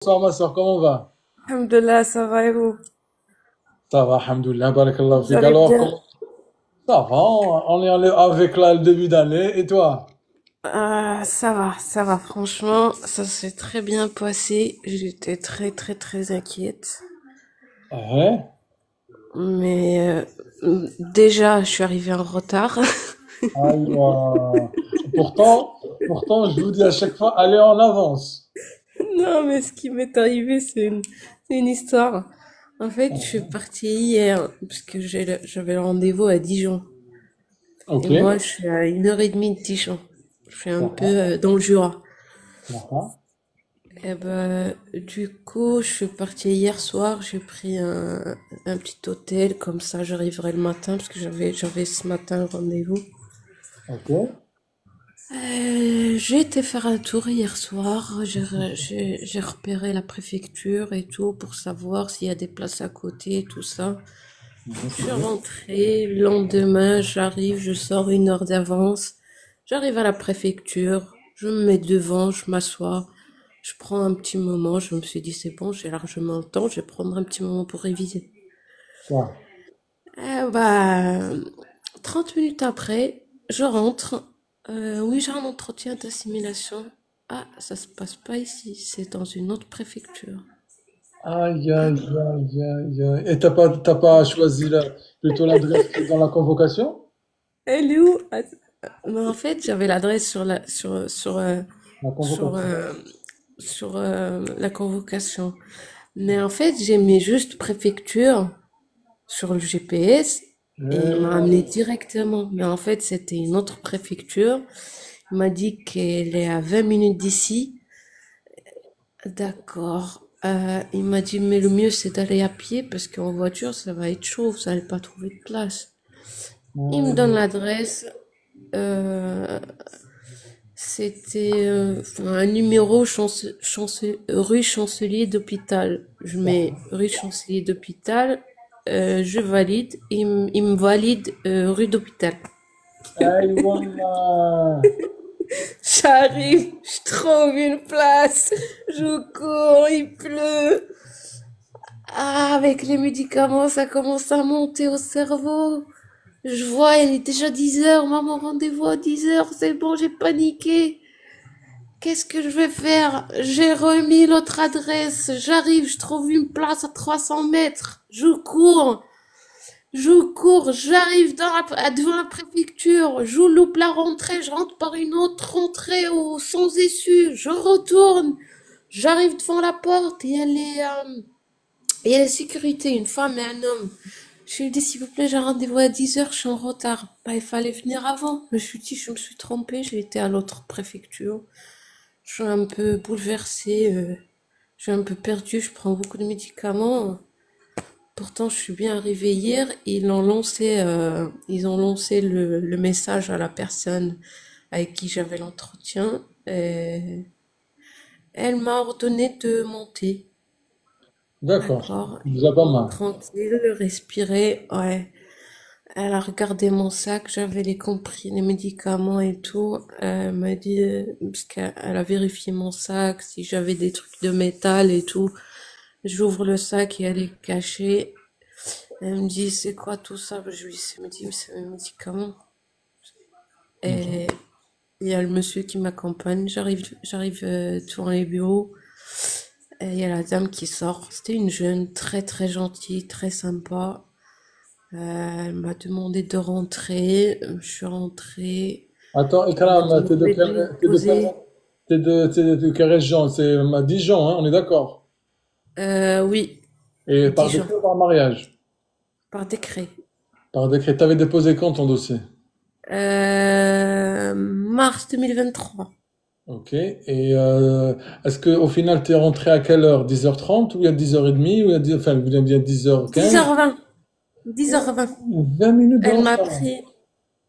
Bonsoir ma soeur, comment on va? Alhamdulillah, ça va et vous? Ça va, alhamdoulilah, barakallahu Vous fik. allez Alors, bien? comment... Ça va, on est avec là le début d'année, et toi? Ça va, franchement, ça s'est très bien passé. J'étais très, très, très inquiète. Hein? Mais déjà, je suis arrivée en retard. Aïe, pourtant, je vous dis à chaque fois, allez en avance. Non, mais ce qui m'est arrivé, c'est une histoire. En fait, je suis partie hier, parce que j'avais le rendez-vous à Dijon. Et Ok, moi, je suis à 1h30 de Dijon. Je suis un peu d'accord, dans le Jura. d'accord. Eh ben, du coup, je suis partie hier soir, j'ai pris un petit hôtel, comme ça j'arriverai le matin, parce que j'avais ce matin un rendez-vous. Ok, J'ai été faire un tour hier soir, j'ai repéré la préfecture et tout pour savoir s'il y a des places à côté et tout ça. mhm, Je c'est suis bien. rentrée, le lendemain, j'arrive, je sors 1 heure d'avance. J'arrive à la préfecture, je me mets devant, je m'assois, je prends un petit moment, je me suis dit c'est bon, j'ai largement le temps, je vais prendre un petit moment pour réviser. Ça. 30 minutes après, je rentre. Oui, j'ai un entretien d'assimilation. Ah, ça se passe pas ici, c'est dans une autre préfecture. Aïe. Et t'as pas choisi plutôt l'adresse qui est dans la convocation? Elle est où? Mais en fait, j'avais l'adresse La sur, convocation. euh, la convocation. Mais en fait, j'ai mis juste préfecture sur le GPS et il m'a amené directement. Mais en fait, c'était une autre préfecture. Il m'a dit qu'elle est à 20 minutes d'ici. D'accord. Il m'a dit, mais le mieux, c'est d'aller à pied parce qu'en voiture, ça va être chaud, vous n'allez pas trouver de place. Il me donne Euh, l'adresse. Euh, C'était enfin, un numéro rue Chancelier d'Hôpital. Je mets rue Chancelier d'Hôpital, je valide, il me valide rue d'Hôpital. Aïe, wallah. J'arrive, je trouve une place, je cours, il pleut. Ah, avec les médicaments, ça commence à monter au cerveau. Je vois, il est déjà 10 heures, maman, rendez-vous à 10 heures, c'est bon, j'ai paniqué. Qu'est-ce que je vais faire? J'ai remis l'autre adresse. J'arrive, je trouve une place à 300 mètres. J'arrive devant la préfecture. Je loupe la rentrée, je rentre par une autre rentrée au sans issue. Je retourne. J'arrive devant la porte et il y a la sécurité, une femme et un homme. Je lui dis, s'il vous plaît, j'ai un rendez-vous à 10 heures, je suis en retard. Bah, il fallait venir avant. Je me suis dit, je me suis trompée, j'ai été à l'autre préfecture. Je suis un peu bouleversée, je suis un peu perdue, je prends beaucoup de médicaments. Pourtant, je suis bien arrivée hier. Ils ont lancé le message à la personne avec qui j'avais l'entretien. Et elle m'a ordonné de monter. D'accord, D'accord. déjà pas mal. Tranquille, respirer. Ouais. Elle a regardé mon sac, j'avais les médicaments et tout. Elle m'a dit, parce qu'elle a vérifié mon sac, si j'avais des trucs de métal et tout. J'ouvre le sac et elle est cachée. Elle me dit, c'est quoi tout ça? Je lui dis, c'est mes médicaments. Ok. Et il y a le monsieur qui m'accompagne. J'arrive devant les bureaux. Et il y a la dame qui sort. C'était une jeune, très très gentille, très sympa. Elle m'a demandé de rentrer. Je suis rentrée. Attends, Elle m'a Ikram, demandé de me poser. t'es de quelle région? C'est à Dijon, hein, on est d'accord. Oui, Et par Dijon, décret ou par mariage? par décret. Par décret, t'avais déposé quand ton dossier? Mars 2023. Ok. Et est-ce que au final, t'es rentré à quelle heure? 10h30 ou il y a 10h30 ou il y a 10, enfin, il y a 10h15? 10h20. 10h20. 20 minutes de Elle m'a retard. pris.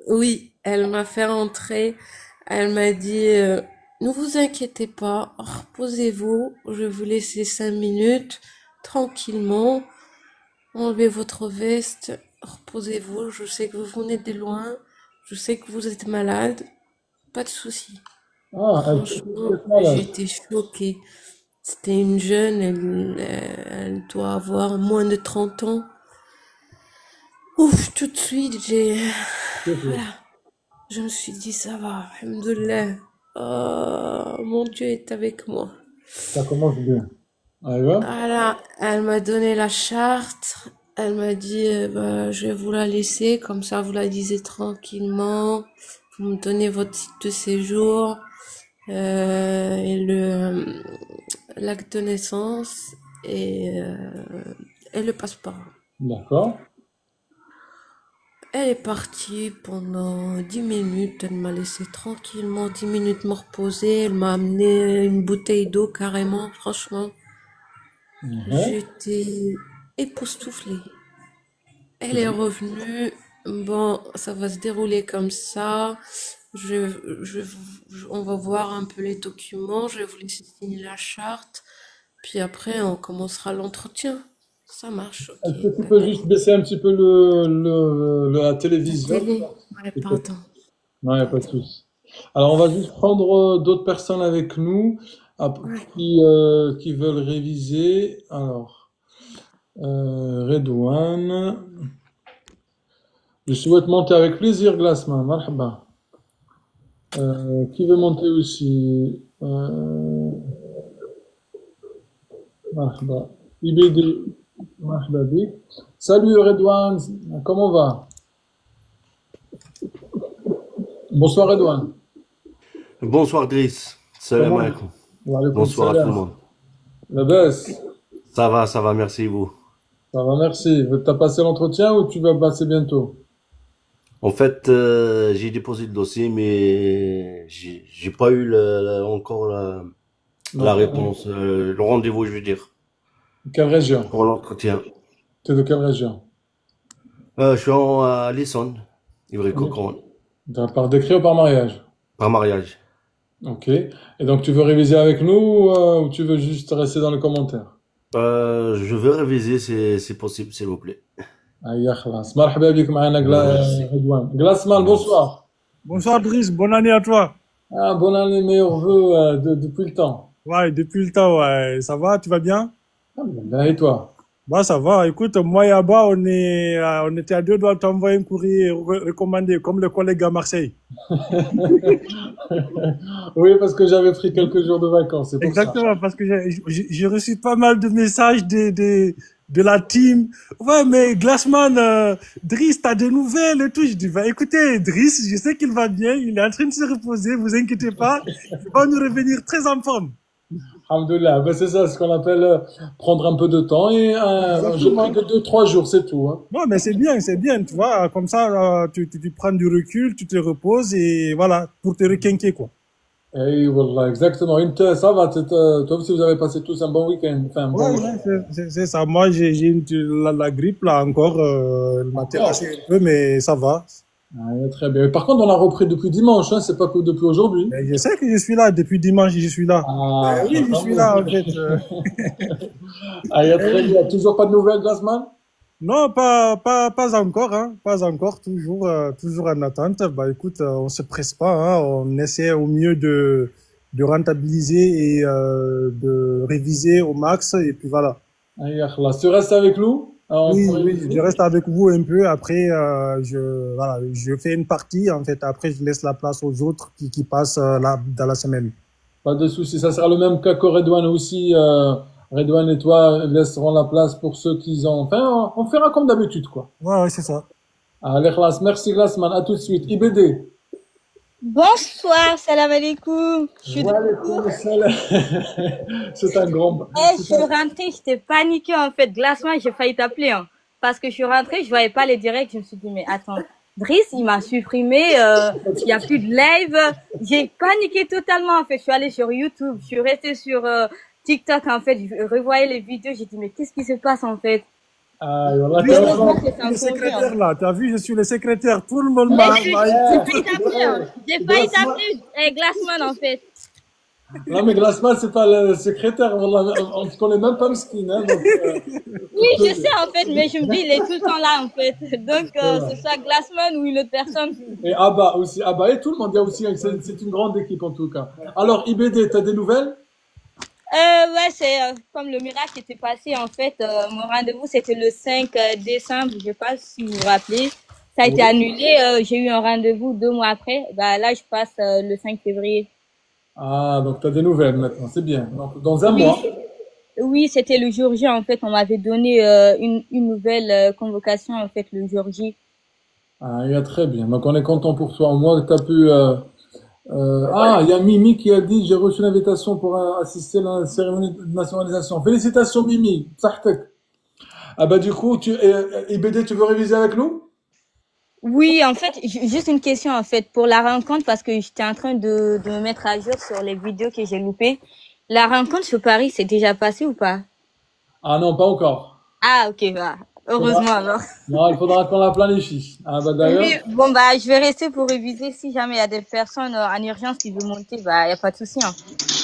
Oui, elle m'a fait rentrer. Elle m'a dit, ne vous inquiétez pas, reposez-vous. Je vais vous laisser 5 minutes, tranquillement. Enlevez votre veste, reposez-vous. Je sais que vous venez de loin. Je sais que vous êtes malade. Pas de souci. Ah, elle te dit que vous Franchement, êtes malade. j'étais choquée. C'était une jeune, elle doit avoir moins de 30 ans. Ouf, tout de suite, voilà, je me suis dit, ça va, alhamdoulilah. Oh, mon Dieu est avec moi. Ça commence bien. Aïwa. Voilà, elle m'a donné la charte. Elle m'a dit, bah, je vais vous la laisser, comme ça vous la lisez tranquillement. Vous me donnez votre titre de séjour et l'acte de naissance et le passeport. D'accord. Elle est partie pendant 10 minutes. Elle m'a laissé tranquillement 10 minutes me reposer. Elle m'a amené une bouteille d'eau carrément, franchement. Mhm. J'étais époustouflée. Elle est revenue. Bon, ça va se dérouler comme ça. On va voir un peu les documents. Je vais vous laisser signer la charte. Puis après, on commencera l'entretien. Ça marche, ok. Est-ce que tu peux D'accord. juste baisser un petit peu la La télévision? télé. Ouais, Peut-être. pardon. Non, il n'y a pas de souci. Alors, on va juste prendre d'autres personnes avec nous Ouais. qui veulent réviser. Alors, Redouane. Je souhaite monter avec plaisir, Glassman. Marhaba. Qui veut monter aussi? Marhaba. IBD. Marhaba bik. Salut Redouane, comment va? Bonsoir Redouane. Bonsoir Driss, salam Comment? alaikum. Wa alaykoum Bonsoir à tout le salam. monde. La baisse. Ça va, merci vous. Ça va, merci. T'as passé l'entretien ou tu vas passer bientôt? En fait, j'ai déposé le dossier, mais j'ai pas eu encore la Donc, réponse, le rendez-vous, je veux dire, quelle région? pour l'entretien. T'es de quelle région? Je suis à l'Essonne, Ivry-Coquerone, Par décret ou par mariage? par mariage. Ok. Et donc tu veux réviser avec nous ou tu veux juste rester dans les commentaires? Je veux réviser, c'est possible, s'il vous plaît. Aïe, خلاص. مرحبا بك معنا Merci, Redouane. Glassman, merci. bonsoir. Bonsoir Driss, bonne année à toi. Ah, bonne année, meilleurs vœux depuis le temps. Ouais, depuis le temps, ouais, ça va, tu vas bien? Alhamdulillah, et toi? Bah ça va. Écoute, moi et Abba, on était à deux doigts de t'envoyer un courrier recommandé, comme le collègue à Marseille. Oui, parce que j'avais pris quelques jours de vacances, c'est pour ça. Exactement, parce que j'ai reçu pas mal de messages de la team. Ouais, mais Glassman, Driss, t'as des nouvelles et tout. Je dis, bah écoutez, Driss, je sais qu'il va bien, il est en train de se reposer, vous inquiétez pas, il va nous revenir très en forme. Alhamdulillah, ben c'est ça, ce qu'on appelle prendre un peu de temps et j'ai pris Exactement. que 2, 3 jours, c'est tout. Hein. Non, mais c'est bien, tu vois, comme ça, tu prends du recul, tu te reposes et voilà, pour te requinquer, quoi. Et voilà, exactement. Ça va, toi aussi vous avez passé tous un bon week-end, enfin un bon Ouais, week-end. ouais, c'est ça. Moi, j'ai la grippe, là, encore, elle m'a Encore. terrassé un peu, mais ça va. Ah, très bien. Par contre, on a repris depuis dimanche, hein, c'est pas que depuis aujourd'hui. Mais je sais que je suis là, depuis dimanche, je suis là. Ah, Oui, je tant suis mieux. là, en fait. Ah, très bien. Toujours pas de nouvelles, Glassman? Non, pas encore, hein, pas encore, toujours en attente. Bah, écoute, on se presse pas, hein, on essaie au mieux de rentabiliser et de réviser au max, et puis voilà. Ah, khlas. Tu restes avec nous pour Oui, oui, je réviser? reste avec vous un peu. Après, voilà, je fais une partie. En fait, après, je laisse la place aux autres qui passent là dans la semaine. Pas de souci. Ça sera le même cas que Redouane aussi. Redouane et toi laisseront la place pour ceux qui ont. Enfin, on fera comme d'habitude, quoi. Ouais, ouais, c'est ça. Allez, khlas. Merci, Glassman. À tout de suite. IBD. Bonsoir, salam alaikum. Je suis de Wa retour. alaykoum salam. C'est un grand. Je suis rentrée, j'étais paniquée en fait. Glaçon, j'ai failli t'appeler. Hein. Parce que je suis rentrée, je voyais pas les directs. Je me suis dit, mais attends, Driss, il m'a supprimé. Il y a plus de live. J'ai paniqué totalement en fait. Je suis allée sur YouTube, je suis restée sur TikTok en fait. Je revoyais les vidéos. J'ai dit, mais qu'est-ce qui se passe en fait? Ah, voilà, Oui, t'es Heureusement encore. que c'est le un congé. Hein. secrétaire là, tu as vu, je suis le secrétaire. Tout le monde Mais m'a. j'ai failli t'appeler. Hein. J'ai failli Glassman. t'appeler Glassman en fait. Non, mais Glassman, c'est pas le secrétaire. Wallah, on se connaît même pas, Mskin, hein, donc, Oui, je sais en fait, mais je me dis, il est tout le temps là en fait. Donc, c'est vrai. c'est soit Glassman ou une autre personne. Et Abba aussi. Abba et tout le monde. Il y a aussi, c'est une grande équipe en tout cas. Alors, IBD, t'as des nouvelles? Ouais, c'est comme le miracle qui était passé, en fait. Mon rendez-vous, c'était le 5 décembre, je sais pas si vous vous rappelez. Ça a été Oui. annulé. J'ai eu un rendez-vous 2 mois après. Bah, là, je passe le 5 février. Ah, donc tu as des nouvelles maintenant, c'est bien. Donc, dans un Oui, mois. oui, c'était le jour J, en fait. On m'avait donné une nouvelle convocation, en fait, le jour J. Ah, il y a très bien. Donc, on est content pour toi. Au moins, tu as pu. Ah, il y a Mimi qui a dit j'ai reçu l'invitation pour assister à la cérémonie de nationalisation. Félicitations, Mimi. Sahtek. Ah, bah, du coup, IBD, tu veux réviser avec nous? Oui, en fait, juste une question, en fait, pour la rencontre, parce que j'étais en train de me mettre à jour sur les vidéos que j'ai loupées. La rencontre sur Paris, c'est déjà passé ou pas? Ah, non, pas encore. Ah, ok, bah, Faudra- heureusement alors. Non, il faudra qu'on la planifie. Ah, bah, Oui, d'ailleurs, bon, bah, je vais rester pour réviser. Si jamais il y a des personnes en urgence qui veulent monter, bah, il n'y a pas de souci, hein.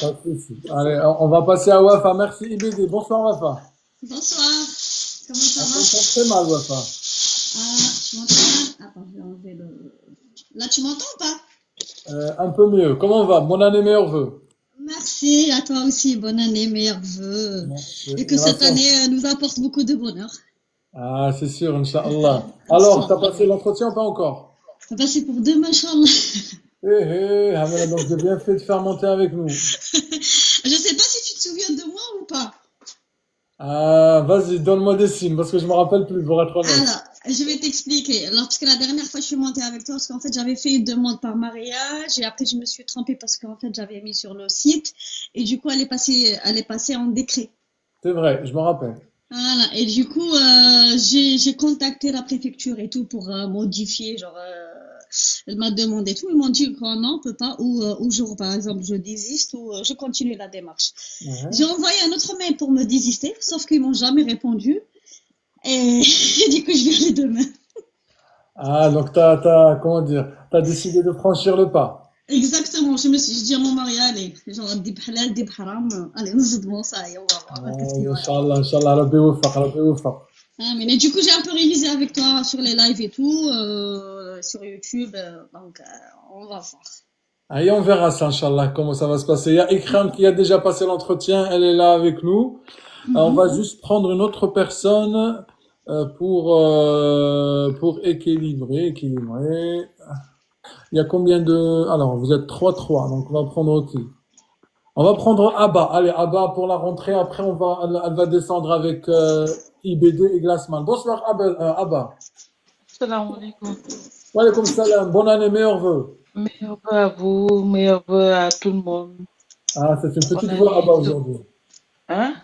pas de souci. Allez, on va passer à Wafa. Merci, IBD. Bonsoir, Wafa. Bonsoir, comment ça On va? t'entend très mal, Wafa. Ah, tu m'entends bien? Attends, je vais enlever le... Là, tu m'entends ou pas? Un peu mieux. Comment on va? Bonne année, meilleurs vœux. Merci, à toi aussi, bonne année, meilleurs vœux. Merci. Et que cette année nous apporte beaucoup de bonheur. Ah, c'est sûr, Inch'Allah. Alors, t'as passé l'entretien ou pas encore? Ça va passer pour demain, Inch'Allah. Hamela, donc j'ai bien fait de faire monter avec nous. Je sais pas si tu te souviens de moi ou pas. Ah, vas-y, donne-moi des signes, parce que je me rappelle plus, pour être honnête. Alors, je vais t'expliquer. Alors, parce que la dernière fois, je suis montée avec toi, parce qu'en fait, j'avais fait une demande par mariage, et après, je me suis trompée parce qu'en fait, j'avais mis sur le site, et du coup, elle est passée en décret. C'est vrai, je me rappelle. Voilà, et du coup, j'ai contacté la préfecture et tout pour modifier, genre, elle m'a demandé tout, ils m'ont dit que non, on peut pas, ou genre, par exemple, je désiste, ou je continue la démarche. Mhm. J'ai envoyé un autre mail pour me désister, sauf qu'ils m'ont jamais répondu, et du coup, je vais aller demain. Ah, donc comment dire, t'as décidé de franchir le pas. Exactement, je me suis dit à mon mari, allez, genre, dib halal, dib haram, allez, نصدموا ça, et on va voir, qu'est-ce qu'il y aura. Inch'Allah, Inch'Allah, Rabbi Oufaq, Rabbi Oufaq. Ah, mais du coup, j'ai un peu révisé avec toi sur les lives et tout, sur YouTube, donc on va voir. Allez, on verra ça, Inch'Allah, comment ça va se passer. Il y a Ikram qui a déjà passé l'entretien, elle est là avec nous. On va juste prendre une autre personne pour équilibrer. Il y a combien de... Alors, vous êtes 3-3, donc on va prendre qui? On va prendre Abba. Allez, Abba pour la rentrée. Après, elle va descendre avec IBD et Glassman. Bonsoir, Abba. Salam alaikum. Wa alaykoum salam. Bonne année, meilleurs vœux. Meilleurs vœux à vous, meilleurs vœux à tout le monde. Ah, c'est une petite Bonne voix, année. Abba, aujourd'hui. Hein?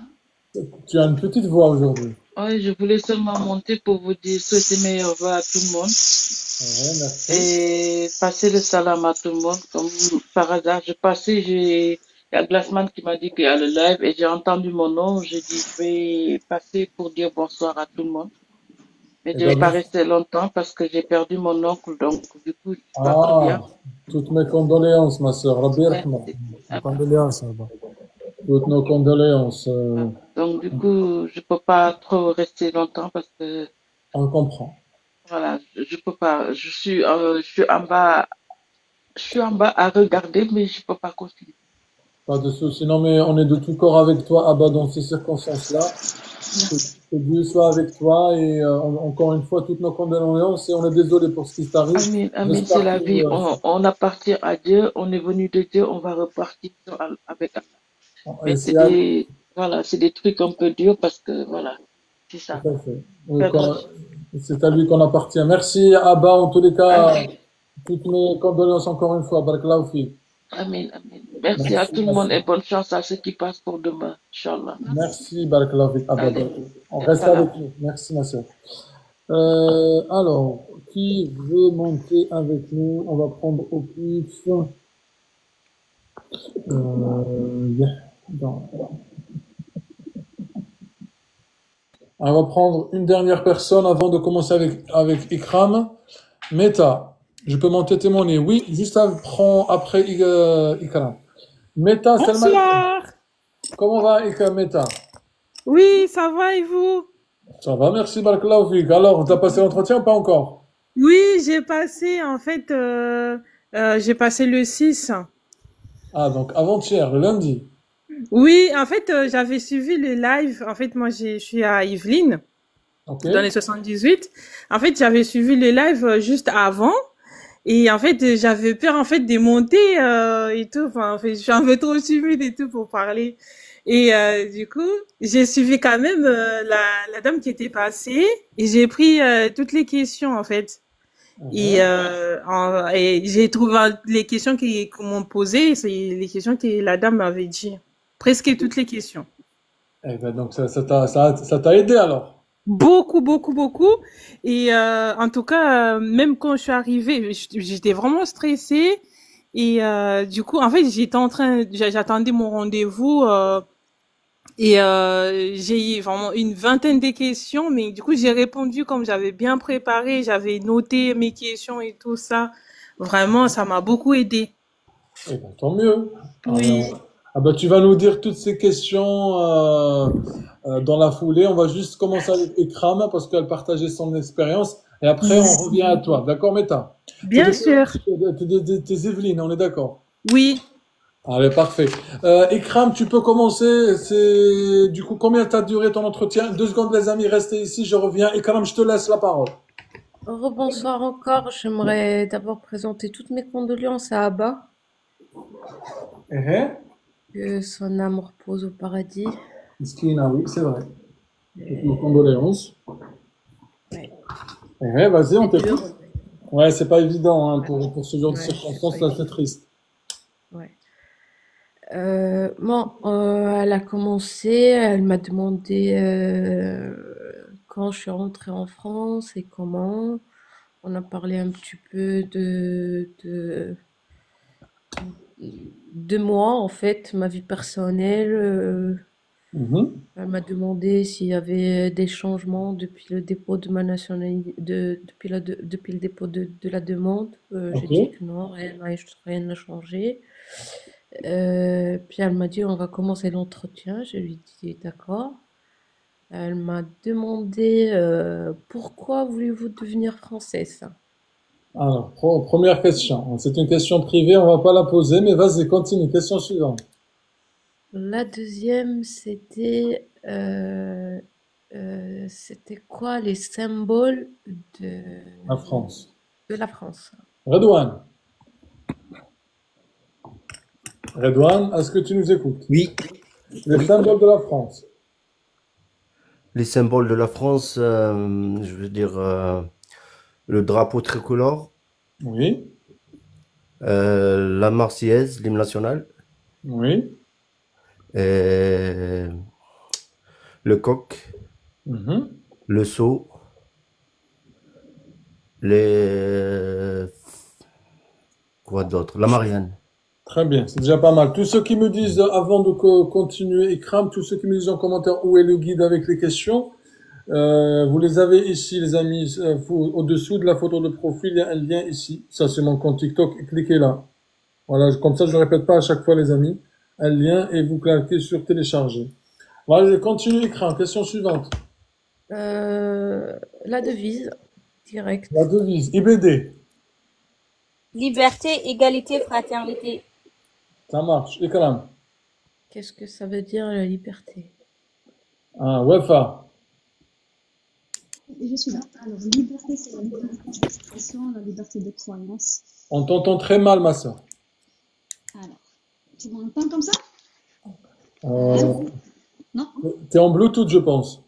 Tu as une petite voix aujourd'hui. Oui, je voulais seulement monter pour vous dire souhaiter meilleurs vœux à tout le monde Ouais, merci. et passer le salam à tout le monde. Comme par hasard, il y a Glassman qui m'a dit qu'il y a le live et j'ai entendu mon nom. J'ai dit, je vais passer pour dire bonsoir à tout le monde. Mais Eh je vais ben, pas rester longtemps parce que j'ai perdu mon oncle, donc du coup, je suis pas très bien. toutes mes condoléances, ma sœur. Rabbi Rahma. Merci. Condoléances, Abba. Toutes nos condoléances. Donc du coup, je peux pas trop rester longtemps parce que On comprend. voilà, je peux pas. Je suis en bas à regarder, mais je peux pas continuer. Pas de souci. Non, mais on est de tout corps avec toi, Abba, dans ces circonstances-là. Que Dieu soit avec toi et encore une fois, toutes nos condoléances et on est désolé pour ce qui t'arrive. Amen, amen, J'espère c'est la que, vie. On appartient à Dieu, on est venu de Dieu, on va repartir avec Allah. Mais c'est des trucs un peu durs parce que voilà, c'est ça. Tout à fait. Oui, c'est à lui qu'on appartient. Merci, Abba, en tous les cas. Amen, Toutes mes condoléances encore une fois. Barakallahu fi. amen, amen. Merci à tout le monde et bonne chance à ceux qui passent pour demain, Inch'Allah. Merci, Barakallahu fi, Abba. Allez. On reste Salam. avec nous. Merci, ma soeur. Alors, qui veut monter avec nous? On va prendre au pif. On va prendre une dernière personne avant de commencer avec Ikram. Meta, je peux m'en témoigner. Oui, juste après Ikram. Meta, Salman. Bonsoir. Comment va Ikram, Meta? Oui, ça va et vous? Ça va, merci, Barakallahu fik. Alors, tu as passé l'entretien ou pas encore? Oui, j'ai passé, j'ai passé le 6. Ah, donc avant-hier, le lundi. Oui, en fait, j'avais suivi le live. En fait, moi, je suis à Yvelines, Ok. dans les 78. En fait, j'avais suivi le live juste avant. Et en fait, j'avais peur, en fait, de monter et tout. Enfin, en fait, je suis un peu trop timide et tout pour parler. Et du coup, j'ai suivi quand même la dame qui était passée. Et j'ai pris toutes les questions, en fait. Mhm. Et j'ai trouvé les questions qu'on m'ont posées, c'est les questions que la dame m'avait dit. Presque toutes les questions. Eh ben, donc, ça t'a aidé alors. Beaucoup, beaucoup, beaucoup. Et en tout cas, même quand je suis arrivée, j'étais vraiment stressée. Et du coup, en fait, j'attendais mon rendez-vous. Et j'ai eu vraiment une vingtaine de questions, mais du coup, j'ai répondu comme j'avais bien préparé, j'avais noté mes questions et tout ça. Vraiment, ça m'a beaucoup aidé. Eh ben, tant mieux. Oui. Ah ben, tu vas nous dire toutes ces questions dans la foulée. On va juste commencer avec Ikram parce qu'elle partageait son expérience. Et après, on revient à toi. D'accord, Meta? Bien sûr. T'es Evelyne, on est d'accord? Oui. Allez, parfait. Ikram, tu peux commencer. Du coup, combien t'as duré ton entretien? 2 secondes, les amis, restez ici, je reviens. Ikram, je te laisse la parole. Rebonsoir encore. J'aimerais d'abord présenter toutes mes condoléances à Abba, que son âme repose au paradis. Miskina, oui, c'est vrai. Toutes nos condoléances. Ouais. Vas-y, on C'est t'écoute. dur. Ouais, c'est pas évident hein, Ouais. pour ce genre de Ouais, circonstances, ouais, là, c'est triste. ouais. Bon, elle a commencé, elle m'a demandé quand je suis rentrée en France et comment. On a parlé un petit peu de moi, en fait, ma vie personnelle. Mhm. Elle m'a demandé s'il y avait des changements depuis le dépôt de ma nationalité, depuis le dépôt de la demande. J'ai Ok. dit que non, rien n'a changé. Puis elle m'a dit on va commencer l'entretien. Je lui ai dit d'accord. Elle m'a demandé pourquoi voulez-vous devenir française? Alors, première question. C'est une question privée, on va pas la poser, mais vas-y, continue. Question suivante. La deuxième, c'était quoi les symboles de, La France. de la France? Redouane. Redouane, est-ce que tu nous écoutes? Oui, Les oui. symboles de la France. Les symboles de la France, je veux dire le drapeau tricolore, Oui. la Marseillaise, l'hymne national, Oui. et le coq, Mhm. le sceau, les... Quoi d'autre? La Marianne. Très bien, c'est déjà pas mal. Tous ceux qui me disent, avant de continuer, Ikram, tous ceux qui me disent en commentaire où est le guide avec les questions, vous les avez ici, les amis, au-dessous de la photo de profil, il y a un lien ici. Ça, c'est mon compte TikTok. Cliquez là. Voilà, comme ça, je ne répète pas à chaque fois, les amis. Un lien et vous cliquez sur télécharger. Voilà, je continue, Ikram. Question suivante. La devise, La direct. devise, IBD. Liberté, égalité, fraternité. Ça marche. Ikram. Qu'est-ce que ça veut dire la liberté? Ah, Wefa. Je suis là. Alors, liberté, c'est la liberté d'expression, la liberté de croyance. On t'entend très mal, ma soeur. Alors, tu m'entends comme ça? Euh, Non? T'es en Bluetooth, je pense.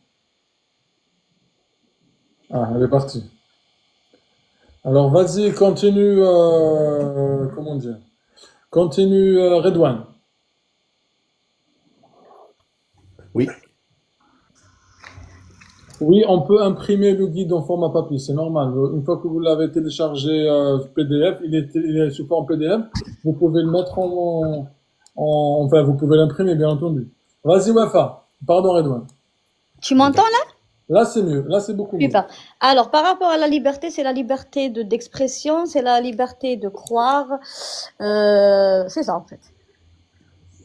Ah, elle est partie. Alors, vas-y, continue, comment dire? Continue, Redouane. Oui, Oui, on peut imprimer le guide en format papier, c'est normal. Une fois que vous l'avez téléchargé PDF, il est support en PDF, vous pouvez le mettre enfin, vous pouvez l'imprimer, bien entendu. Vas-y, Wafa. Pardon, Redouane. Tu m'entends là? Là, c'est mieux. Là, c'est beaucoup mieux. Super. Alors, par rapport à la liberté, c'est la liberté d'expression, c'est la liberté de croire. C'est ça, en fait.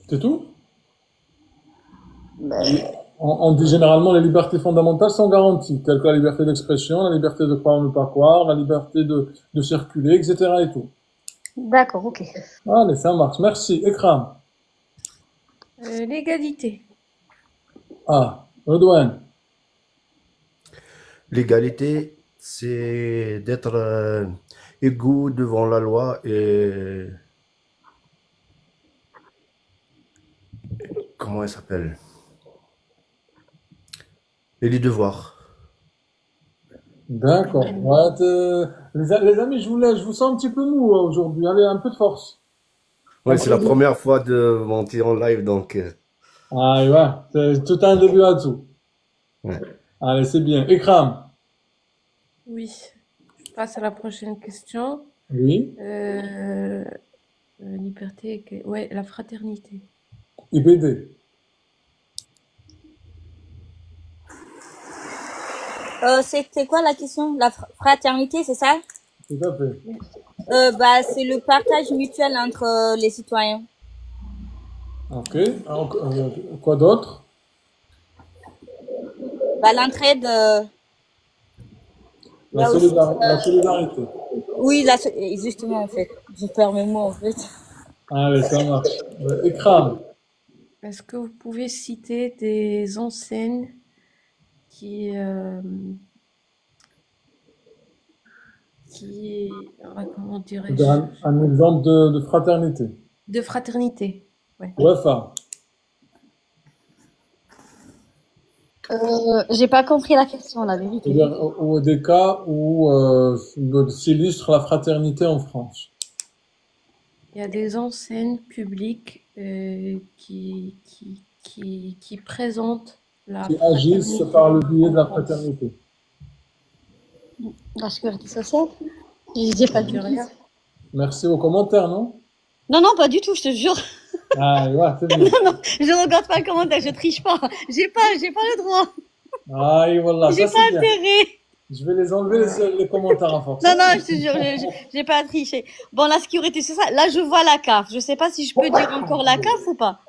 C'est tout? Ben, On dit généralement les libertés fondamentales sont garanties, telles que la liberté d'expression, la liberté de croire ou ne pas croire, la liberté de circuler, etc. et tout. d'accord, ok. Allez, ça marche. Merci. Ekram. L'égalité. Ah, Redouane. L'égalité, c'est d'être égaux devant la loi et comment elle s'appelle? Et les devoirs. D'accord. Ouais, les amis, je vous sens un petit peu mou aujourd'hui. Allez, un peu de force. Ouais, c'est la première fois de monter en live, donc Ah, ouais, c'est tout un début à tout. ouais. Allez, c'est bien. Ikram. Oui. Je passe à la prochaine question. Oui. Liberté, ouais, la fraternité. IBD. C'était quoi la question? La fraternité, c'est ça? Tout à fait. Bah, c'est le partage mutuel entre les citoyens. Ok. Alors, quoi d'autre? Bah, l'entraide, là aussi, La solidarité. oui, justement, en fait. Je perds mes mots, en fait. Allez, ça marche. Ikram. Est-ce que vous pouvez citer des enseignes qui, comment dirais-je, Un exemple de fraternité. de fraternité. Ouais. Wafa. J'ai pas compris la question, la vérité. C'est-à-dire des cas où s'illustre la fraternité en France. Il y a des enseignes publiques qui présentent la Qui agissent fraternité par le biais de la en France. fraternité. La sécurité sociale? Je dis pas De du tout. rien. Merci aux commentaires, non? Non, non, pas du tout, je te jure. Ah, ouais, c'est bien. Non, je regarde pas le commentaire, je triche pas. J'ai pas le droit. Ah, voilà, J'ai ça pas c'est bien. intérêt. Je vais les enlever, les commentaires à force. Non, non, je te jure, j'ai pas triché. Bon, la sécurité sociale, là, je vois la CAF. Je sais pas si je peux dire encore la CAF ou pas.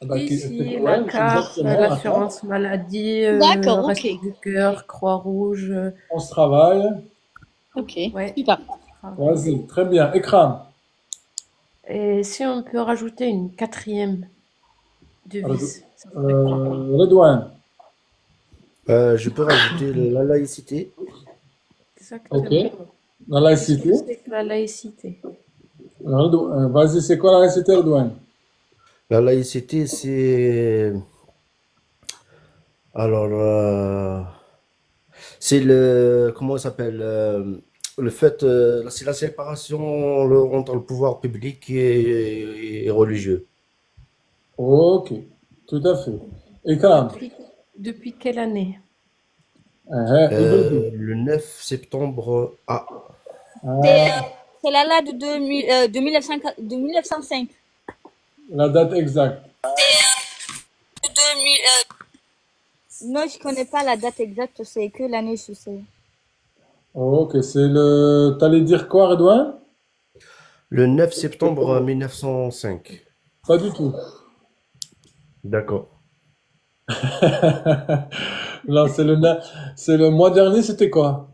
Ah bah, Ici, ouais, la c'est CAF, exactement la CAF. l'assurance maladie, D'accord, ok. Restos du Cœur, Croix-Rouge. On se travaille. Ok, Ouais. super. Vas-y, très bien. Écran. Et si on peut rajouter une quatrième devise, ça serait quoi? Redouane. Je peux rajouter la laïcité. Exactement. Ok. La Qu'est-ce que laïcité. c'est que la laïcité? Vas-y, c'est quoi la laïcité, Redouane? La laïcité, c'est alors c'est le comment ça s'appelle le fait c'est la séparation entre le pouvoir public et religieux. Ok, tout à fait. Écran. Depuis quelle année? Le 9 septembre C'est la loi de 1905. La date exacte. Non, je connais pas la date exacte, c'est que l'année, je sais. Ok, c'est le. T'allais dire quoi, Redouane? le 9 septembre 1905. Pas du tout. D'accord. Non, c'est le mois dernier, c'était quoi?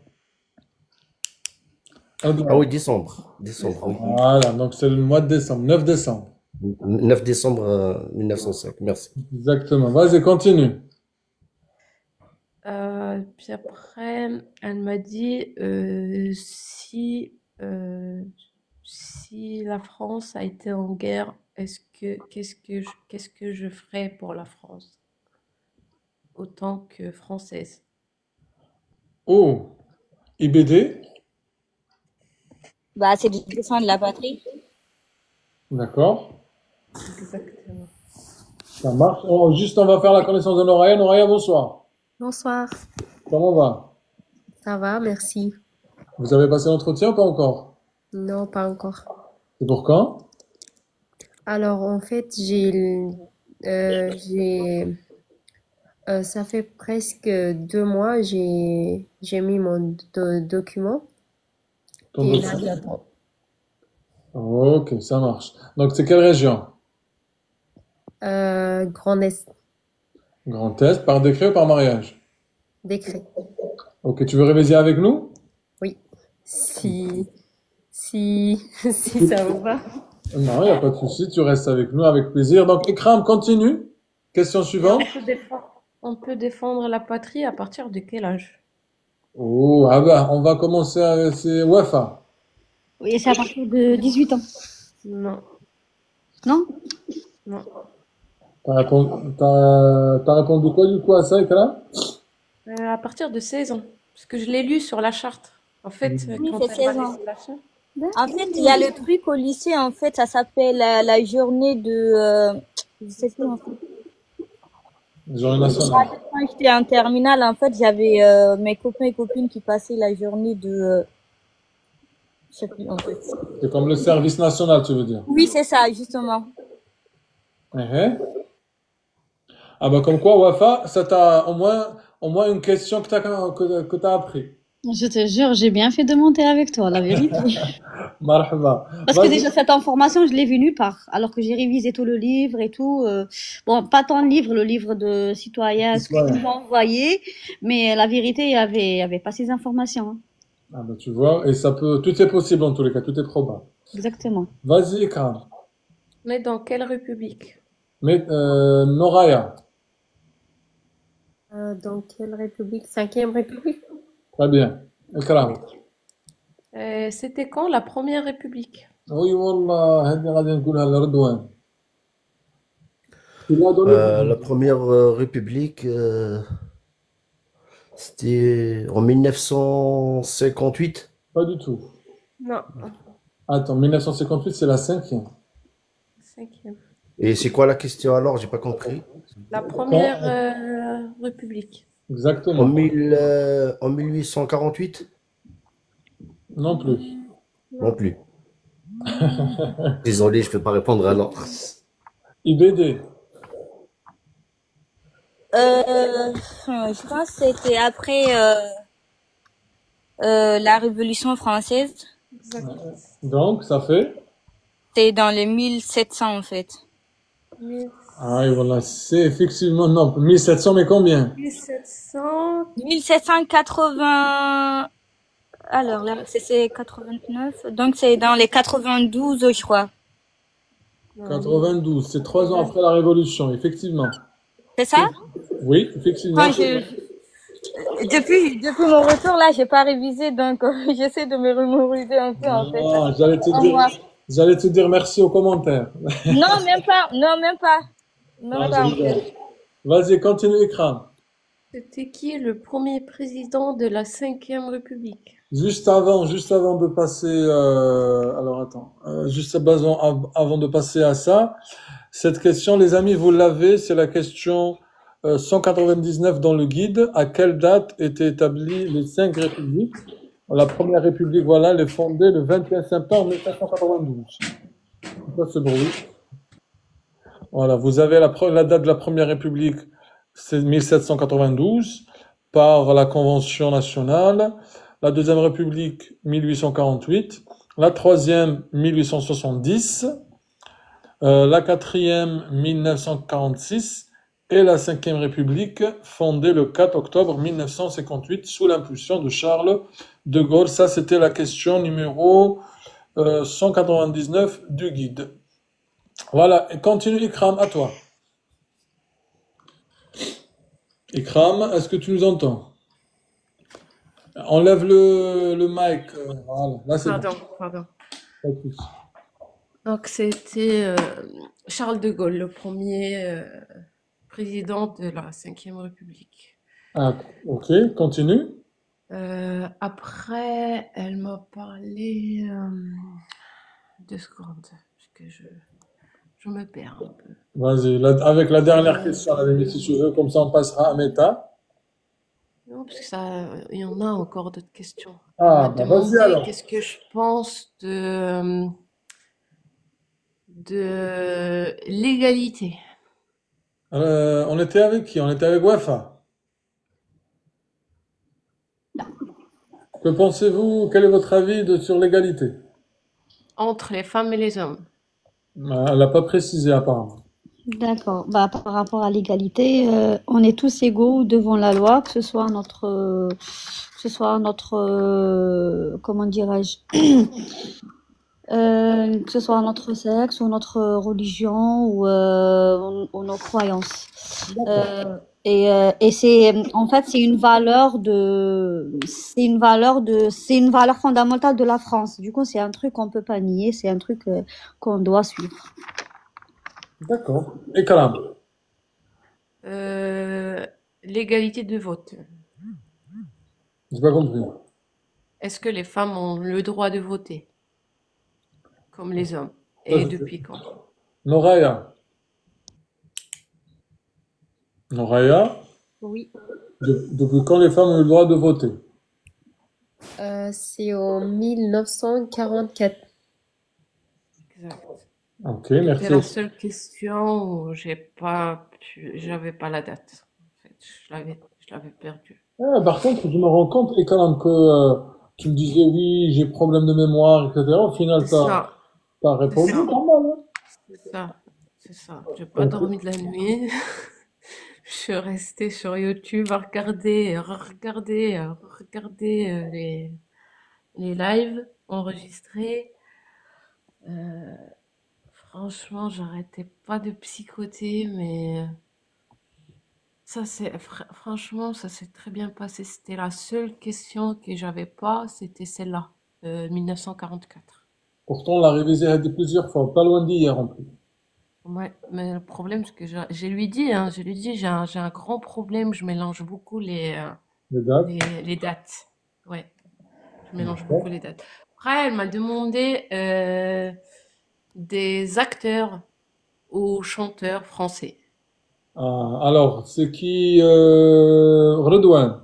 Ah oui, décembre. Décembre, oui. Voilà, donc c'est le mois de décembre, 9 décembre. 9 décembre 1905, merci. Exactement. Vas-y, continue. Puis après, elle m'a dit si la France a été en guerre, qu'est-ce que je ferais pour la France autant que française? Oh, IBD, Bah, c'est de défendre la patrie. d'accord. Exactement. Ça marche. Oh, juste, on va faire la connaissance de Noraya. Noraya, bonsoir. Bonsoir, Comment va? ça va, merci. Vous avez passé l'entretien ou pas encore? Non, pas encore. C'est pour quand? Alors, en fait, ça fait presque 2 mois, j'ai mis mon document Ton et là, dossier. j'attends. Ok, ça marche. Donc, c'est quelle région? Grand Est, Grand Est, par décret ou par mariage? décret. Ok, tu veux réviser avec nous? Oui, si ça vous va. Non, il n'y a pas de souci, tu restes avec nous avec plaisir. Donc, Ikram, continue. Question Et suivante. on peut défendre la patrie à partir de quel âge? Oh, ah bah, on va commencer avec c'est Wafa. Oui, c'est à partir de 18 ans. Non, Non? non. T'as répondu quoi du coup à ça, Ikram? À partir de 16 ans. Parce que je l'ai lu sur la charte. En fait, Oui, quand c'est elle m'a 16 ans. laissé la charte. En fait, il y a le truc au lycée, en fait, ça s'appelle la journée de... je sais plus, en fait. Journée nationale. Quand j'étais en terminale, en fait, j'avais mes copains et copines qui passaient la journée de... je sais plus, en fait. C'est comme le service national, tu veux dire. Oui, c'est ça, justement. Mhm. Ah bah comme quoi, Wafa, ça t'a au moins une question que t'as appris. Je te jure, j'ai bien fait de monter avec toi, la vérité. Marhaba. Parce que Vas-y. déjà, cette information, je l'ai vue nulle part. Alors que j'ai révisé tout le livre et tout. Bon, pas tant le livre de citoyen, ce que tu Citoyen. m'as envoyé. Mais la vérité, il y avait pas ces informations, hein. Ah bah tu vois, et ça peut, tout est possible en tous les cas, tout est probable. Exactement. Vas-y, Ikram. On est dans quelle république? Mais, Noraya. Dans quelle république? Cinquième république? Très bien. Ikram. C'était quand la première république? Oui, wallah, هذه غادي نقولها لرضوان. Il a donné La première république, c'était en 1958. pas du tout. Non, Attends, 1958, c'est la cinquième. cinquième. Et c'est quoi la question alors? J'ai pas compris. La première république. En, Exactement. en 1848? Non plus. Non plus. Désolé, je peux pas répondre alors. IBD. Je pense que c'était après la Révolution française. Exact. Donc, ça fait? C'était dans les 1700, en fait. Ah oui, voilà, c'est effectivement, non, 1700, mais combien? 1700. 1780... Alors là, c'est 89. Donc c'est dans les 92, je crois. 92, c'est 3 ans après la Révolution, effectivement. C'est ça? Oui, effectivement. Quand depuis mon retour là, j'ai pas révisé, donc j'essaie de me remémoriser un peu en fait. Ah, Au revoir. j'allais te dire merci aux commentaires. Non, même pas. Non, même pas. Même Ah, pas je en rigole. fait. Vas-y, continue, Ikram. C'était qui le premier président de la Cinquième République? Juste avant de passer, alors attends, avant de passer à ça, cette question, les amis, vous l'avez, c'est la question 199 dans le guide. À quelle date étaient établies les 5 républiques? La première république, voilà, elle est fondée le 21 septembre 1792. C'est quoi ce bruit? Voilà, vous avez la date de la première république, c'est 1792, par la Convention nationale. La deuxième république, 1848. La troisième, 1870. La quatrième, 1946. Et la cinquième république, fondée le 4 octobre 1958 sous l'impulsion de Charles de Gaulle. Ça, c'était la question numéro 199 du guide. Voilà, et continue, Ikram, à toi. Ikram, est-ce que tu nous entends? Enlève le mic. Voilà, là c'est bon. Pardon. Pas de souci. Donc c'était Charles de Gaulle, le premier président de la Cinquième République. Ah, ok, continue. Après, elle m'a parlé 2 secondes, parce que je me perds un peu. Vas-y, avec la dernière question, à la limite, si tu veux, comme ça on passera à Meta. Non, parce que il y en a encore d'autres questions. Ah, Elle m'a bah vas-y demandé alors. qu'est-ce que je pense de l'égalité. On était avec qui? On était avec Wafa. Que pensez-vous? Quel est votre avis sur l'égalité? Entre les femmes et les hommes. Elle n'a pas précisé apparemment. D'accord. Bah, par rapport à l'égalité, on est tous égaux devant la loi, que ce soit comment dirais-je, Que ce soit notre sexe ou notre religion ou nos croyances. D'accord. Et c'est, en fait, c'est une valeur fondamentale de la France. Du coup, c'est un truc qu'on peut pas nier, c'est un truc qu'on doit suivre. D'accord. Et Kalam. L'égalité de vote. J'ai pas compris. Est-ce que les femmes ont le droit de voter comme les hommes? Ça, Et je- depuis quand? Noraya. Noraya. Oui. Depuis quand les femmes ont eu le droit de voter? C'est en 1944. Exact. Ok, C'était merci. la seule question où j'avais pas la date. En fait, je l'avais perdue. Ah, par contre, je me rends compte, et quand même, que tu me disais, oui, j'ai problème de mémoire, etc. Au final, C'est ça, t'as c'est répondu, ça, normal, hein? c'est ça, c'est ça. J'ai pas Ok. dormi de la nuit. Je suis restée sur YouTube à regarder les lives enregistrés. Euh, Franchement, j'arrêtais pas de psychoter, mais franchement, ça s'est très bien passé. C'était la seule question que j'avais pas, c'était celle-là, 1944. Pourtant, on l'a révisé plusieurs fois, pas loin d'hier en plus. Ouais, mais le problème, c'est que j'ai lui dit, hein, j'ai un grand problème, je mélange beaucoup Les dates. les dates. Ouais, je mélange beaucoup D'accord. les dates. Après, elle m'a demandé des acteurs ou chanteurs français. Ah, alors, c'est qui Redouane.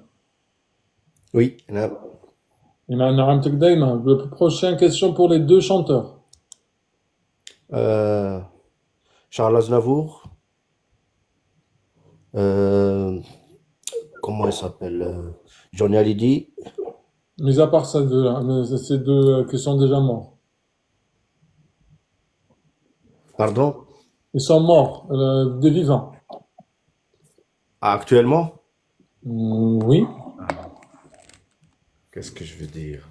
Oui, là. La prochaine question pour les deux chanteurs. Euh, Charles Aznavour. Euh, Comment il s'appelle? Johnny Hallyday. Mis à part ces deux, ces deux qui sont déjà morts. Pardon? Ils sont morts, des vivants. Ah, actuellement? Oui. Qu'est-ce que je veux dire?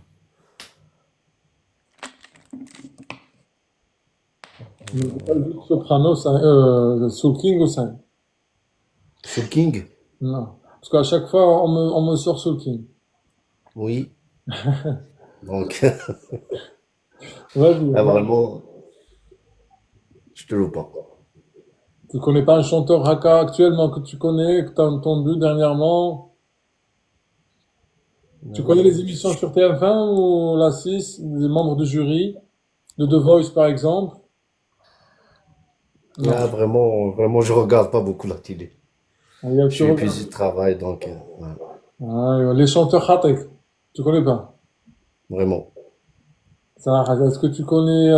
Pas le soprano, Soul King ou ça? Soul King? Non. Parce qu'à chaque fois, on me sort Soul King. Oui. Donc, Vas-y. là, vraiment, je te loue pas. Tu connais pas un chanteur Haka actuellement que tu connais, que tu as entendu dernièrement? Tu connais les émissions sur TF1 ou la 6, les membres du jury, de The Voice par exemple? Là, Non. vraiment, je regarde pas beaucoup la télé. Tu Je suis regardes. épuisé de travail, donc, ouais, Ah, les chanteurs Khatek, tu connais pas? vraiment. Ça, est-ce que tu connais,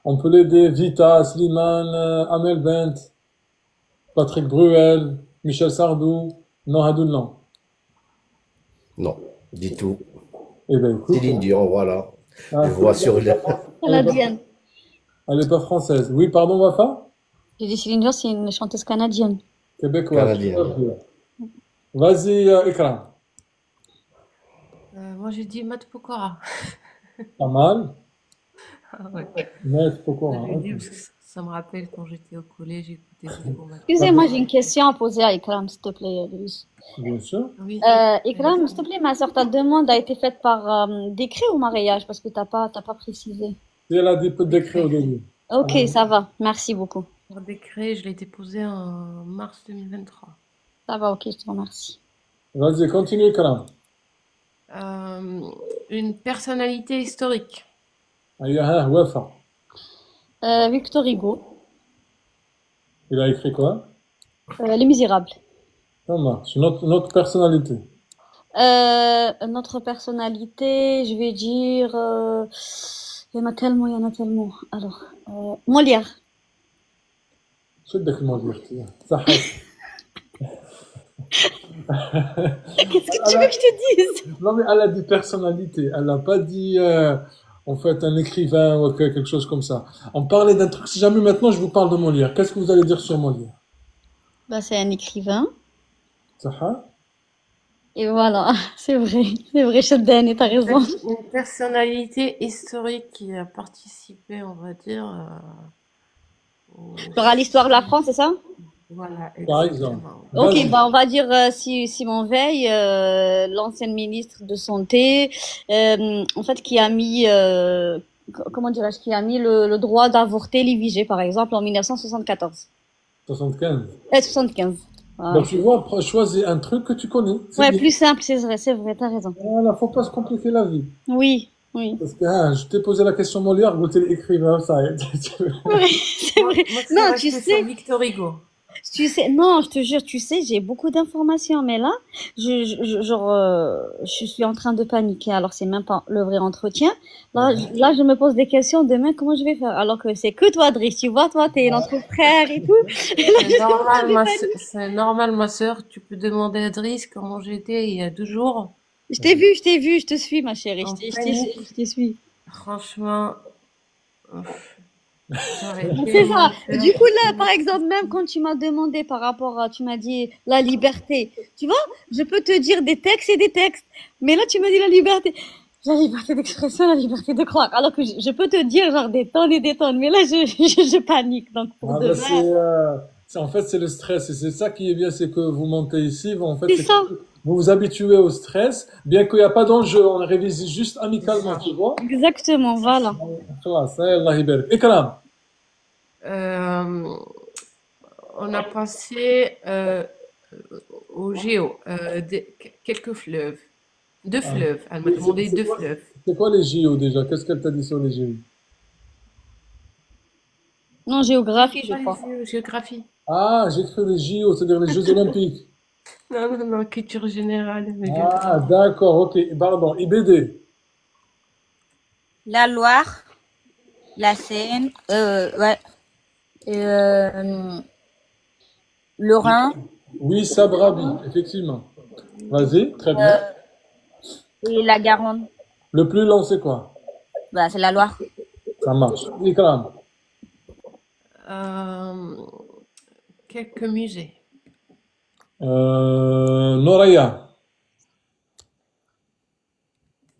on peut l'aider, Vita, Slimane, Amel Bent, Patrick Bruel, Michel Sardou? Non, Hadoul, non. Non, du tout. Eh ben écoute, Céline Dion, voilà. ah, Je vois sur les... elle est pas, Canadienne. elle est pas française. Oui, pardon, Wafa? J'ai dit Céline Dion, c'est une chanteuse canadienne. Québécoise. Canadienne. Vas-y, Ikram. Moi, j'ai dit Matt Pokora. Pas mal. Ah ouais. Mais pourquoi? Je lui ai dit parce que ça me rappelle quand j'étais au collège, j'écoutais beaucoup Matt Excusez-moi, Pokora. j'ai une question à poser à Ikram, s'il te plaît, Louis. Bien sûr. Oui. Ikram, s'il te plaît, ma soeur, ta demande a été faite par décret ou mariage? Parce que t'as pas précisé. Et elle a dit peu de décret au Décret. début. Ok, ça va. Merci beaucoup. Par décret, je l'ai déposé en mars 2023. Ça va, ok, je te remercie. Vas-y, continue, Ikram. Une personnalité historique. Aïe, Wafa. Victor Hugo, Il a écrit quoi? Les Misérables. Ça marche. Notre personnalité. Notre personnalité, je vais dire, il y en a tellement, il y en a tellement. Alors, Molière. شدك الموضوع صح. Qu'est-ce que tu veux que je te dise? Non, mais elle a dit personnalité. Elle n'a pas dit, en fait, un écrivain ou quelque chose comme ça. On parlait d'un truc. Si jamais maintenant je vous parle de Molière, qu'est-ce que vous allez dire sur Molière? Bah, c'est un écrivain. Ça? Et voilà, c'est vrai, Chedden, t'as raison. Une personnalité historique qui a participé, on va dire, au... Genre à l'histoire de la France, c'est ça? Voilà, Par exemple. exactement. Ok, Vas-y. bah on va dire Simon Veil, l'ancienne ministre de Santé, en fait qui a mis, comment dirais-je, qui a mis le droit d'avorter l'IVG par exemple en 1974. 75. 75. Voilà. Donc, tu vois, choisis un truc que tu connais. C'est Ouais, bien. plus simple, c'est vrai, t'as raison. Voilà, faut pas se compliquer la vie. Oui, oui. Parce que je t'ai posé la question Molière, vous t'es écrivain, ça y est. Oui, c'est vrai. Moi, c'est Non, tu resté sur sais, Victor Hugo. non, je te jure, tu sais, j'ai beaucoup d'informations, mais là, je suis en train de paniquer. Alors, c'est même pas le vrai entretien. Là, je me pose des questions demain, comment je vais faire? Alors que c'est que toi, Driss, tu vois, toi, t'es notre frère et tout. Et là, C'est normal, je panique. c'est normal, ma sœur. Tu peux demander à Driss comment j'étais il y a 2 jours. Je t'ai vu, je te suis, ma chérie, En panique. je te suis. Franchement, j'aurais C'est tellement ça. peur. Du coup, là, par exemple, même quand tu m'as demandé par rapport à, tu m'as dit la liberté, tu vois, je peux te dire des textes et des textes. Mais là, tu m'as dit la liberté d'expression, la liberté de croire. Alors que je peux te dire genre des tonnes et des tonnes. Mais là, je panique. Donc, pour Ah, de bah, vrai, en fait, c'est le stress. Et c'est ça qui est bien, c'est que vous montez ici. En fait, c'est c'est ça. que vous vous habituez au stress, bien qu'il n'y a pas d'enjeu. On révise juste C'est amicalement, ça. tu vois. Exactement, voilà. Voilà, ça, Allah يبارك. Ikram. Euh, on a passé au géo quelques fleuves. Deux Ah. fleuves. Elle m'a demandé C'est deux quoi, fleuves. c'est quoi les JO déjà? Qu'est-ce qu'elle t'a dit sur les JO? Non, géographie, je Pas crois. les géographie. Ah, j'ai cru les JO, c'est-à-dire les Jeux Olympiques. Non, non, non, culture générale, mais Ah, géographie. d'accord, ok. Pardon, IBD. La Loire, la Seine, ouais, le Rhin, Oui, Sabrabi, effectivement. Vas-y, très bien. et la Garonne. Le plus long, c'est quoi? Bah, c'est la Loire. Ça marche. Ikram. Euh, quelques musées. Noraya.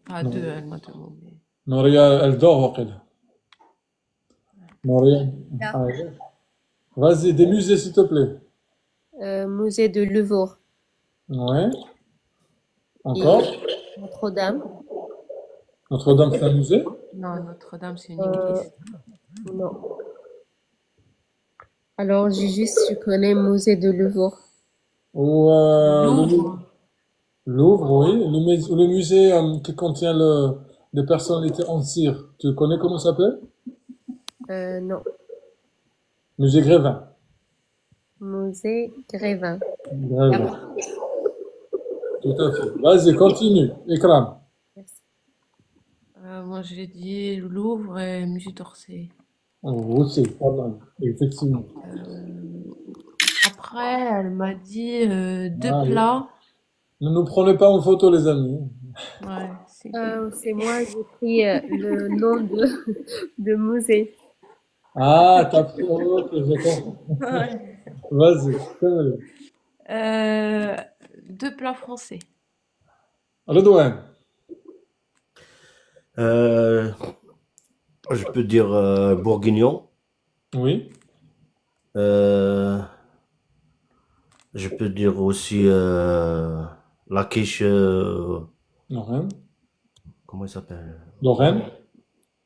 Pas deux, elle m'a demandé. Noria, elle dort, Waqila. Noria. Ah, ouais. Vas-y, des musées, s'il te plaît. Musée de Louvre Ouais. et Encore? Notre-Dame. Notre-Dame, c'est un musée? Non, Notre-Dame, c'est une Euh, église. non. Alors, je connais Musée de Louvre. Ou Louvre. Louvre, oui. Le musée qui contient des personnalités en cire. Tu connais comment ça s'appelle? Non. Musée Grévin. Musée Grévin. Grévin. Tout à fait. Vas-y, continue. Ikram. Merci. Moi, j'ai dit Louvre et musée d'Orsay. Oh, c'est pas mal. Effectivement. Après, elle m'a dit deux Ah, oui. plats. Ne nous prenez pas en photo, les amis. Ouais, c'est C'est moi, j'ai pris le nom de musée. Ah, t'as pris. Oh, ok, j'ai compris. Ouais. Vas-y, fais-le. Deux plats français. Redouane. Euh, je peux dire bourguignon. Oui. Euh, je peux dire aussi la quiche. Lorraine. Comment il s'appelle? Lorraine.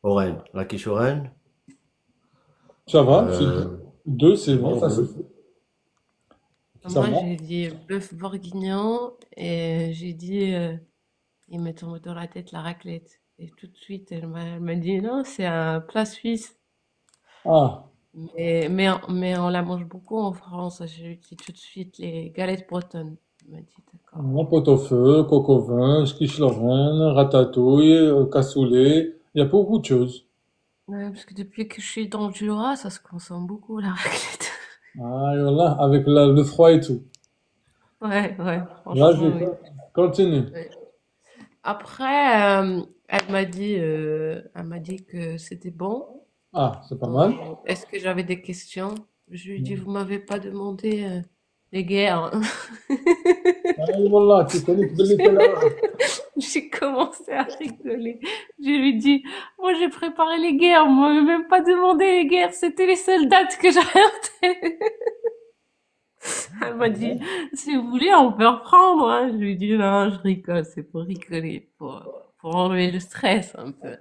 Oren. La quiche Oren. Ça va, c'est Euh, deux, c'est bon, bon, ça oui. suffit. Ça Moi, va. j'ai dit bœuf bourguignon et j'ai dit, il me tombe dans la tête la raclette. Et tout de suite, elle m'a dit non, c'est un plat suisse. Ah, Mais on la mange beaucoup en France. J'ai dit tout de suite les galettes bretonnes. Elle m'a dit d'accord. un pot-au-feu, coq au vin, quiche Lorraine, ratatouille, cassoulet. Il y a beaucoup de choses. Ouais, parce que depuis que je suis dans le Jura, ça se consomme beaucoup la raclette. Ah, et voilà, avec le froid et tout. Ouais, ouais, franchement, Vas-y, oui. continue. Ouais. Après, elle m'a dit que c'était bon. Ah, c'est pas mal. Est-ce que j'avais des questions? Je lui ai dit, vous m'avez pas demandé les guerres. Ah, والله تيتانيك باللي كان. J'ai commencé à rigoler. Je lui dis, moi j'ai préparé les guerres, moi j'ai même pas demandé les guerres, c'était les seules dates que j'avais en tête. Elle m'a dit, si vous voulez, on peut reprendre, hein. Je lui dis, non, je rigole, c'est pour rigoler, pour enlever le stress un peu.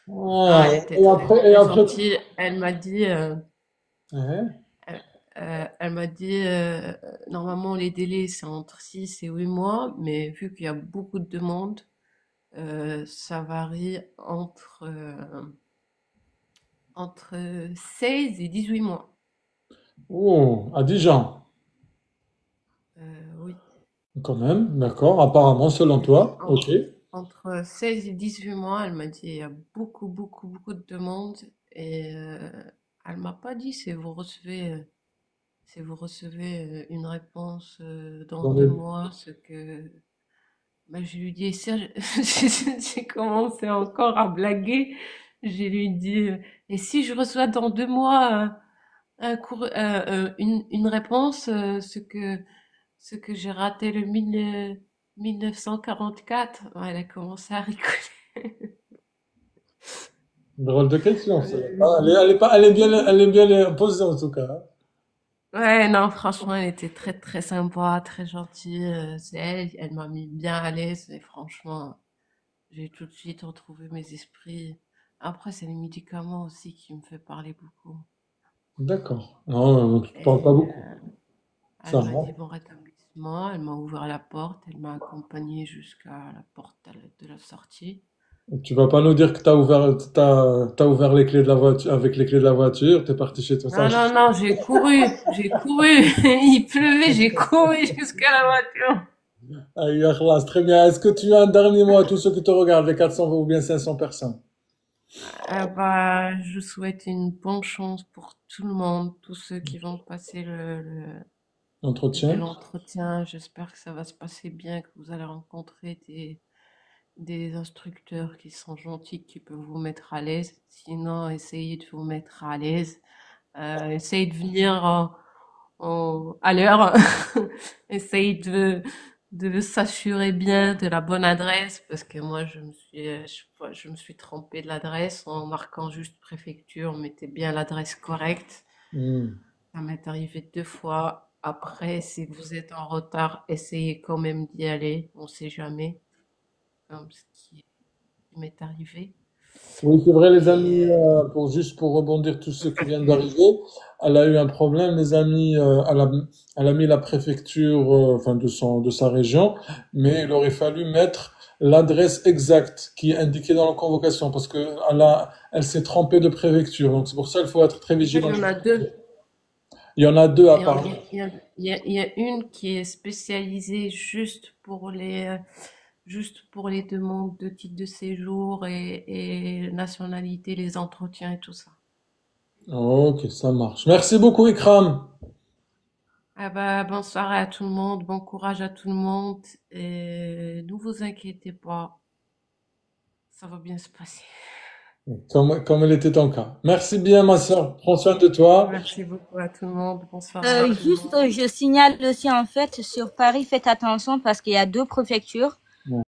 Ah, elle était Et très, après, très gentille. Elle m'a dit, ouais. elle m'a dit, normalement les délais c'est entre 6 et 8 mois, mais vu qu'il y a beaucoup de demandes, ça varie entre 16 et 18 mois. Oh, à Dijon, Oui. quand même, d'accord. Apparemment, selon toi, En- ok. Entre 16 et 18 mois, elle m'a dit, il y a beaucoup, beaucoup, beaucoup de demandes, et elle m'a pas dit si vous recevez une réponse dans Dans 2 mois, ce que... Ben, je lui dis, ça, j'ai commencé encore à blaguer. Je lui dis, et si je reçois dans 2 mois une réponse, ce que j'ai raté le 1944, ouais, elle a commencé à rigoler. Drôle de question, ça. Ah, elle est bien posée en tout cas, hein. Ouais, non, franchement, elle était très, très sympa, très gentille. C'est elle m'a mis bien à l'aise et franchement, j'ai tout de suite retrouvé mes esprits. Après, c'est les médicaments aussi qui me fait parler beaucoup. D'accord. Non, tu Et parles pas beaucoup. elle Ça m'a va. dit bon rétablissement, elle m'a ouvert la porte, elle m'a accompagné jusqu'à la porte de la sortie. Tu vas pas nous dire que t'as ouvert les clés de la voiture, avec les clés de la voiture, t'es parti chez toi. Ça, Non, non, non, j'ai couru, il pleuvait, j'ai couru jusqu'à la voiture. aïe, khlas, très bien. Est-ce que tu as un dernier mot à tous ceux qui te regardent, les 400 ou bien 500 personnes? Bah, je souhaite une bonne chance pour tout le monde, tous ceux qui vont passer le bel Entretien? entretien. J'espère que ça va se passer bien, que vous allez rencontrer des instructeurs qui sont gentils, qui peuvent vous mettre à l'aise. Sinon, essayez de vous mettre à l'aise. Essayez de venir à l'heure. Essayez de s'assurer bien de la bonne adresse, parce que moi, je me suis trompée de l'adresse en marquant juste préfecture. Mettez bien l'adresse correcte. Hmm. Ça m'est arrivé 2 fois. Après, si vous êtes en retard, essayez quand même d'y aller. On sait jamais, comme ce qui m'est arrivé. Oui, c'est vrai, les Et amis, juste pour rebondir tous ceux qui viennent d'arriver, elle a eu un problème, les amis, elle a mis la préfecture, enfin, de sa région, mais il aurait fallu mettre l'adresse exacte qui est indiquée dans la convocation, parce que elle s'est trompée de préfecture. Donc, c'est pour ça qu'il faut être très en fait, il vigilant. y en a deux. Il y en a deux à Et part. il y a une qui est spécialisée juste pour les demandes de titre de séjour et nationalité, les entretiens et tout ça. Ok, ça marche. Merci beaucoup, Ikram. Ah bah, bonne soirée à tout le monde, bon courage à tout le monde, et ne vous inquiétez pas, ça va bien se passer. Comme elle était ton cas. Merci bien, ma soeur. Prends soin de toi. Merci beaucoup à tout le monde, bonne soirée à tout le Juste, monde. je signale aussi en fait sur Paris, faites attention parce qu'il y a 2 préfectures.